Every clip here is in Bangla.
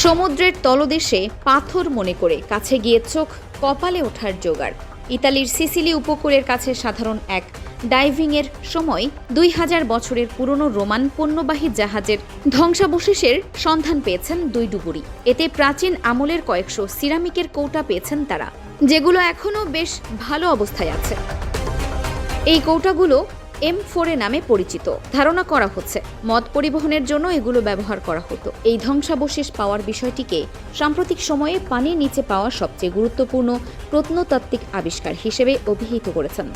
সমুদ্রের তলদেশে পাথর মনে করে কাছে গিয়ে চোখ কপালে ওঠার জোগাড়। ইতালির সিসিলি উপকূলের কাছে সাধারণ এক ডাইভিংয়ের সময় 2000 বছরের পুরনো রোমান পণ্যবাহী জাহাজের ধ্বংসাবশেষের সন্ধান পেয়েছেন দুই ডুবুরি। এতে প্রাচীন আমলের কয়েকশো সিরামিকের কৌটা পেয়েছেন তারা, যেগুলো এখনও বেশ ভালো অবস্থায় আছে। এই কৌটাগুলো M4 নামে পরিচিত। ধারণা করা হচ্ছে মদ পরিবহনের জন্য এগুলো ব্যবহার করা হতো। এই ধ্বংসাবশেষ পাওয়ার বিষয়টিকে সাম্প্রতিক সময়ে পানির নিচে পাওয়া সবচেয়ে গুরুত্বপূর্ণ প্রত্নতাত্ত্বিক আবিষ্কার হিসেবে অভিহিত করেছেন।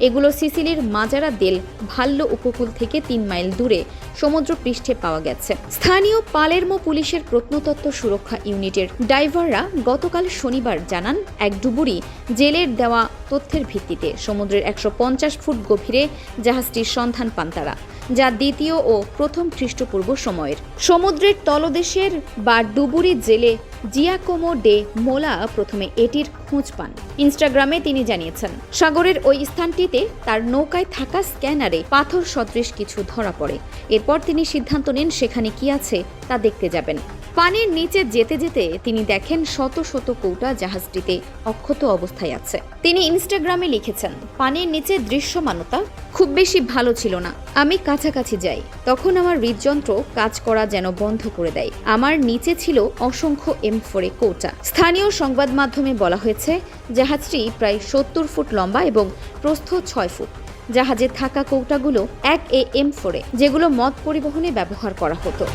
এগুলো সিসিলির মাজারা দেল ভাল্লো উপকূল থেকে 3 মাইল দূরে সমুদ্র পৃষ্ঠে পাওয়া গেছে। স্থানীয় পালেরমো পুলিশের প্রত্নতত্ত্ব সুরক্ষা ইউনিটের ডাইভাররা গতকাল শনিবার জানান, এক ডুবুরি জেলের দেওয়া তথ্যের ভিত্তিতে সমুদ্রের 150 ফুট গভীরে জাহাজটির সন্ধান পান তারা, যা দ্বিতীয় ও প্রথম খ্রিস্টপূর্ব সময়ের। সমুদ্রের তলদেশের বা ডুবুরি জেলে জিয়াকোমো ডে মোলা প্রথমে এটির খোঁজ পান। ইনস্টাগ্রামে তিনি জানিয়েছেন, সাগরের ওই স্থানটিতে তার নৌকায় থাকা স্ক্যানারে পাথর সদৃশ কিছু ধরা পড়ে। এরপর তিনি সিদ্ধান্ত নেন সেখানে কি আছে তা দেখতে যাবেন। পানির নিচে যেতে যেতে তিনি দেখেন শত শত কৌটা জাহাজটিতে অক্ষত অবস্থায় আছে। তিনি ইনস্টাগ্রামে লিখেছেন, পানির নিচে দৃশ্যমানতা খুব বেশি ভালো ছিল না। আমি কাছাকাছি যাই, তখন আমার হৃদযন্ত্র কাজ করা যেন বন্ধ করে দেয়। আমার নিচে ছিল অসংখ্য M4 কৌটা। স্থানীয় সংবাদ মাধ্যমে বলা হয়েছে, জাহাজটি প্রায় 70 ফুট লম্বা এবং প্রস্থ 6 ফুট। জাহাজে থাকা কৌটাগুলো 1 AM4, যেগুলো মদ পরিবহনে ব্যবহার করা হতো।